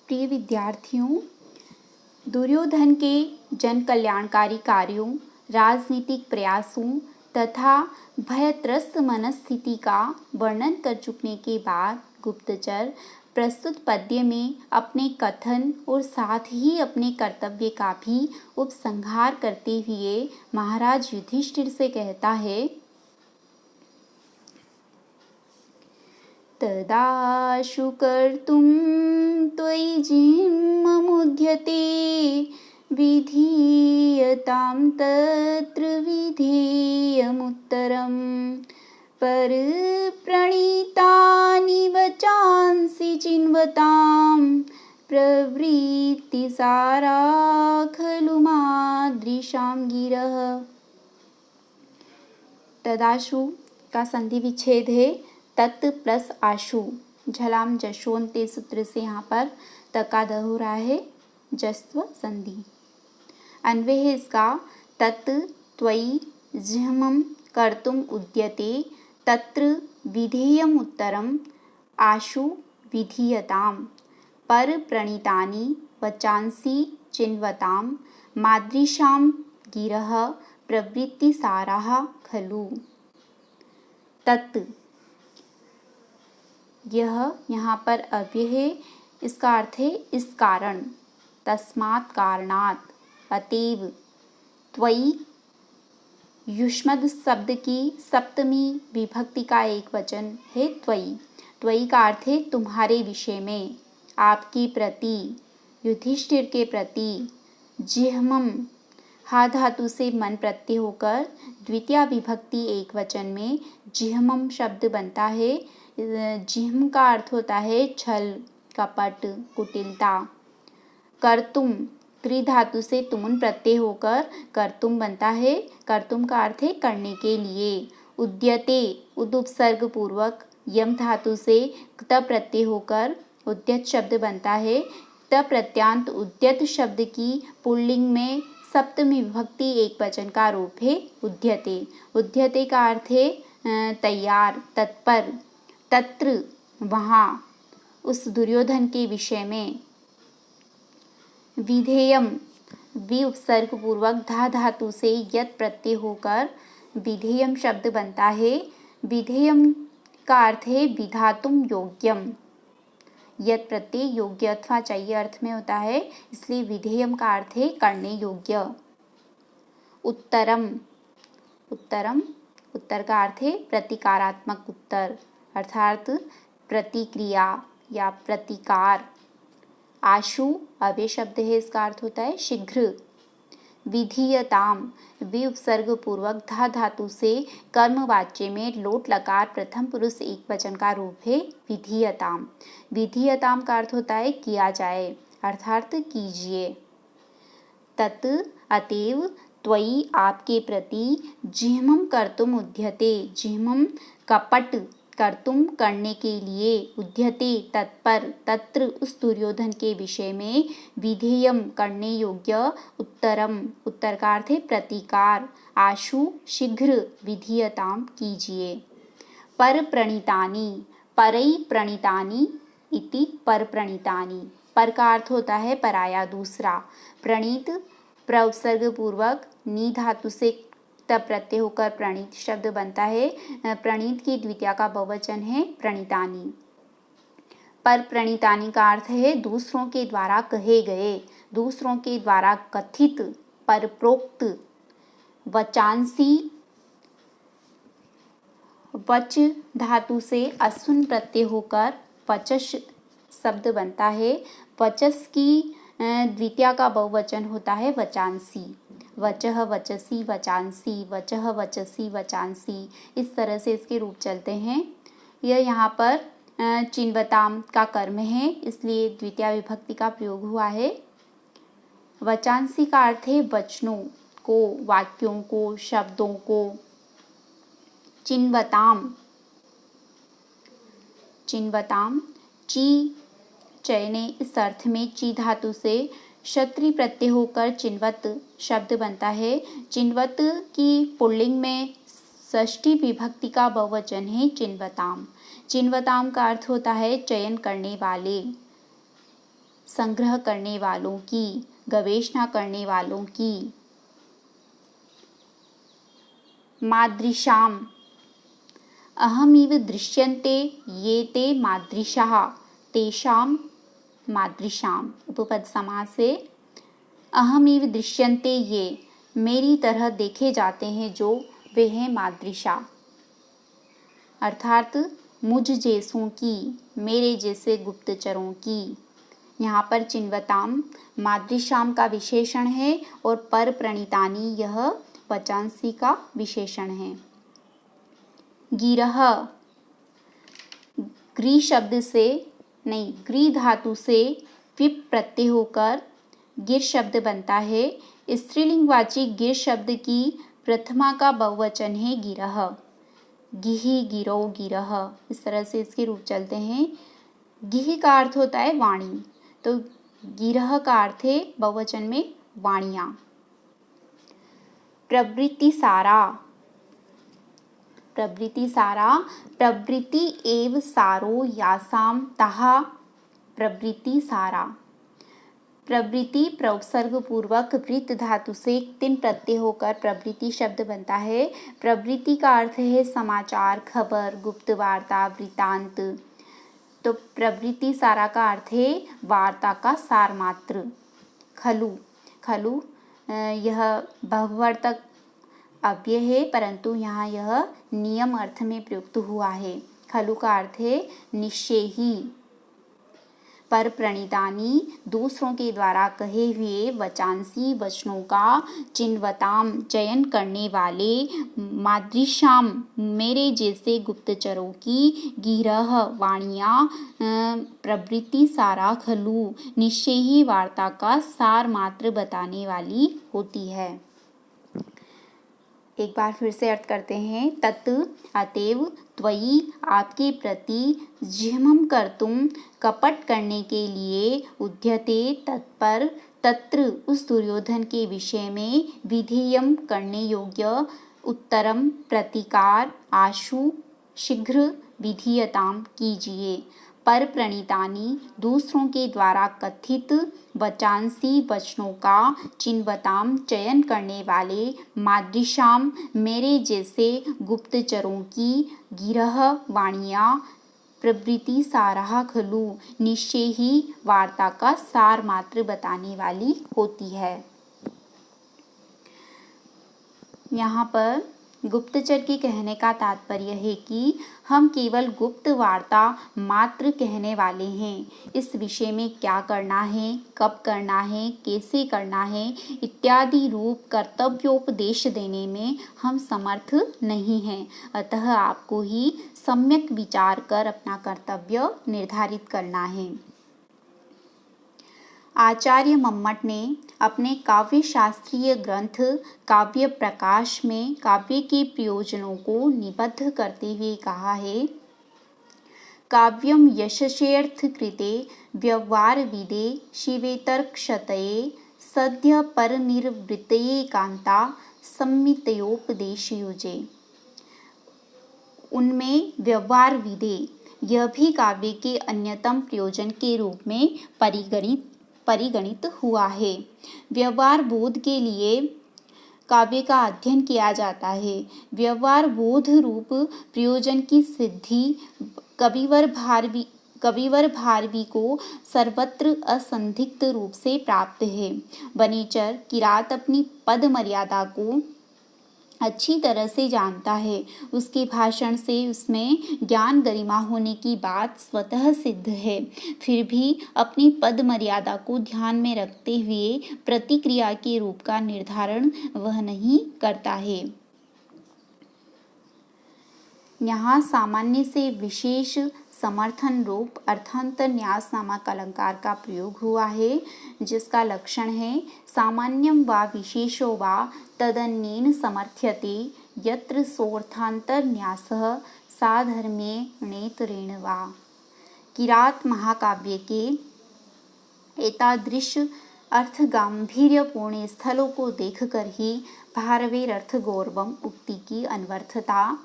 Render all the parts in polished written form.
प्रिय विद्यार्थियों, दुर्योधन के जन कल्याणकारी कार्यों, राजनीतिक प्रयासों तथा भयत्रस्त मनस्थिति का वर्णन कर चुकने के बाद गुप्तचर प्रस्तुत पद्य में अपने कथन और साथ ही अपने कर्तव्य का भी उपसंहार करते हुए महाराज युधिष्ठिर से कहता है, तदाशु कर्तुं त्वयि जिह्ममुद्यते विधीयतां तत्र विधेयमुत्तरं परप्रणीतानि वचांसि चिन्वतां प्रवृत्तिसारा खलु मादृशां गिरः। तदाशु का संधि विच्छेद है, तत् प्लस आशु, झलाम जशोन्ते सूत्र से यहाँ पर तका द हो रहा है, जस्व संधि। अन्वय है इसका, तत् त्वयि जिह्मं कर्तुम उद्यते तत्र विधेयम उत्तरम आशु विधीयतां पर प्रणीतानि वचांसि चिन्वतां मादृशां गिरः प्रवृत्तिसाराः खलु। तत्, यह यहाँ पर अव्यय है, इसका अर्थ है इस कारण, तस्मात् कारणात्, अतएव, त्वयि युष्मद् शब्द की सप्तमी विभक्ति का एक वचन है त्वयि। त्वयि का अर्थ है तुम्हारे विषय में, आपके प्रति, युधिष्ठिर के प्रति। जिह्मम, हा धातु से मन प्रत्यय होकर द्वितीय विभक्ति एक वचन में जिह्मम शब्द बनता है। जिह्म का अर्थ होता है छल, कपट, कुटिलता। कर्तुम, त्रिधातु से तुमुन प्रत्यय होकर कर्तुम बनता है। कर्तुम का अर्थ है करने के लिए। उद्यते, उद उपसर्ग पूर्वक यम धातु से त प्रत्यय होकर उद्यत शब्द बनता है। त प्रत्यांत उद्यत शब्द की पुल्लिंग में सप्तमी विभक्ति एक वचन का रूप है उद्यते। उद्यते का अर्थ है तैयार, तत्पर। तत्र, वहाँ, उस दुर्योधन के विषय में। विधेयम, वि उपसर्ग पूर्वक धा धातु से यत प्रत्यय होकर विधेयम शब्द बनता है। विधेयम का अर्थ है विधातुम योग्यम। यत प्रत्यय योग्य अथवा चाहिए अर्थ में होता है, इसलिए विधेयम का अर्थ है करने योग्य। उत्तरम, उत्तरम, उत्तर का अर्थ है प्रतिकारात्मक उत्तर, अर्थात प्रतिक्रिया या प्रतिकार। आशु अव्यय शब्द है, इसका अर्थ होता है शीघ्र। विधीयताम, वि उपसर्ग पूर्वक धा धातु से कर्मवाच्य में लोट लकार प्रथम पुरुष एक वचन का रूप है विधीयताम। विधीयताम का अर्थ होता है किया जाए, अर्थात कीजिए। तत्, अतएव, त्वयि आपके प्रति, जिह्मम कर्तुम उद्यते, जिह्मम कपट, कर्तुम करने के लिए, उद्यते तत्पर, तत्र उस दुर्योधन के विषय में, विधेयम करने योग्य, उत्तरम, उत्तर का अर्थ है प्रतिकार, आशु शीघ्र, विधीयताम कीजिए। पर प्रणीतानि, परई प्रणीतानि इति पर प्रणीतानि। पर का अर्थ होता है पराया, दूसरा। प्रणीत, प्रउपसर्ग पूर्वक नी धातु से तब प्रत्यय होकर प्रणीत शब्द बनता है। प्रणीत की द्वितीया का बहुवचन है प्रणीतानि। पर प्रणीतानि का अर्थ है दूसरों के द्वारा कहे गए, दूसरों के द्वारा कथित, परप्रोक्त। वचांसी, वच धातु से असुन प्रत्यय होकर वचस शब्द बनता है। वचस की द्वितीया का बहुवचन होता है वचांसी। वचः वचसी वचांसी, वचः वचसी वचांसी, इस तरह से इसके रूप चलते हैं। यह यहाँ पर चिन्वताम का कर्म है, इसलिए द्वितीय विभक्ति का प्रयोग हुआ है। वचांसी का अर्थ है वचनों को, वाक्यों को, शब्दों को। चिन्वताम, चिन्वताम, ची चयने, इस अर्थ में ची धातु से क्षत्रि प्रत्यय होकर चिन्वत शब्द बनता है। चिन्वत की पुल्लिंग में षष्ठी विभक्ति का बहुवचन है चिन्वताम। चिन्वताम का अर्थ होता है चयन करने वाले। संग्रह करने वालों की, गवेषणा करने वालों की। मादृशाम, अहमिव दृश्यन्ते ये ते मादृशाः तेषां मादृशाम। उपपद समास से अहमिव दृश्यन्ते ये, मेरी तरह देखे जाते हैं जो, वे हैं मादृशा। अर्थात मुझ जैसों की, मेरे जैसे गुप्तचरों की। यहाँ पर चिन्वताम मादृशाम का विशेषण है और पर प्रणीतानी यह वचांसी का विशेषण है। गिरह, ग्री शब्द से नहीं, ग्री धातु से विप प्रत्यय होकर गिर शब्द बनता है। स्त्रीलिंगवाची गिर शब्द की प्रथमा का बहुवचन है गिरह। गिहि, गिरो, गिरह, इस तरह से इसके रूप चलते हैं। गिहि का अर्थ होता है वाणी, तो गिरह का अर्थ है बहुवचन में वाणियाँ। प्रवृत्ति सारा, प्रवृत्ति सारा, प्रवृत्ति एव सारो यासाम तहा प्रवृत्ति सारा। प्रवृत्ति प्रउपसर्ग पूर्वक वृत्त धातु से तिन प्रत्यय होकर प्रवृत्ति शब्द बनता है। प्रवृत्ति का अर्थ है समाचार, खबर, गुप्त वार्ता, वृत्तांत। तो प्रवृत्ति सारा का अर्थ है वार्ता का सार मात्र। खलु, खलु यह बहुवर्तक अव्यय है, परंतु यहाँ यह नियम अर्थ में प्रयुक्त हुआ है। खलु का अर्थ है निश्चय ही। पर प्रणीतानी, दूसरों के द्वारा कहे हुए वचांसी वचनों का चिन्वताम चयन करने वाले, मादृशाम मेरे जैसे गुप्तचरों की, गिरह वाणियाँ, प्रवृत्ति सारा खलु निश्चय ही वार्ता का सार मात्र बताने वाली होती है। एक बार फिर से अर्थ करते हैं। तत् अतएव त्वयि आपके प्रति जिह्मम कर्तुम कपट करने के लिए, उद्यते तत्पर तत्र उस दुर्योधन के विषय में, विधेयम करने योग्य, उत्तरम प्रतिकार, आशु शीघ्र विधीयताम कीजिए। पर प्रणीतानी, दूसरों के द्वारा कथित वचांसी वचनों का चिन्वताम चयन करने वाले, मादृशाम मेरे जैसे गुप्तचरों की, गिरह वाणियाँ, प्रवृत्ति सारा खलु निश्चय ही वार्ता का सार मात्र बताने वाली होती है। यहाँ पर गुप्तचर के कहने का तात्पर्य है कि हम केवल गुप्त वार्ता मात्र कहने वाले हैं। इस विषय में क्या करना है, कब करना है, कैसे करना है इत्यादि रूप कर्तव्योपदेश देने में हम समर्थ नहीं हैं। अतः आपको ही सम्यक विचार कर अपना कर्तव्य निर्धारित करना है। आचार्य मम्मट ने अपने काव्य शास्त्रीय ग्रंथ काव्य प्रकाश में काव्य के प्रयोजनों को निबद्ध करते हुए कहा है, काव्यम यशस्यर्थ कृते व्यवहार विदे शिवेतर्क्षतये सद्य परनिर्वृत्तये कांता सम्मितयोपदेश युजे। उनमें व्यवहार विदे यह भी काव्य के अन्यतम प्रयोजन के रूप में परिगणित हुआ है। व्यवहार बोध के लिए काव्य का अध्ययन किया जाता है। व्यवहार बोध रूप प्रयोजन की सिद्धि कविवर भारवी को सर्वत्र असंदिग्ध रूप से प्राप्त है। वनेचर किरात अपनी पद मर्यादा को अच्छी तरह से जानता है। उसके भाषण से उसमें ज्ञान गरिमा होने की बात स्वतः सिद्ध है। फिर भी अपनी पद मर्यादा को ध्यान में रखते हुए प्रतिक्रिया के रूप का निर्धारण वह नहीं करता है। यहाँ सामान्य से विशेष समर्थन रूप अर्थांतर न्यास नामक अलंकार का प्रयोग हुआ है, जिसका लक्षण है सामान्यम वा विशेषो वा तदन्येन समर्थ्यते यत्र सोऽर्थांतर न्यासः साधर्म्येणेतरेण वा। किरात महाकाव्य के एतादृश अर्थ गांभीर्यपूर्ण स्थलों को देखकर ही भारवेर अर्थ गौरवम उक्ति की अनवर्थता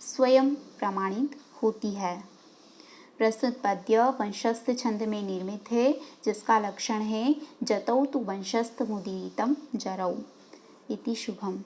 स्वयं प्रमाणित होती है। प्रस्तुत पद्य वंशस्थ छंद में निर्मित है, जिसका लक्षण है जतौ तु वंशस्थ मुदीरितं जरौ। इति शुभम।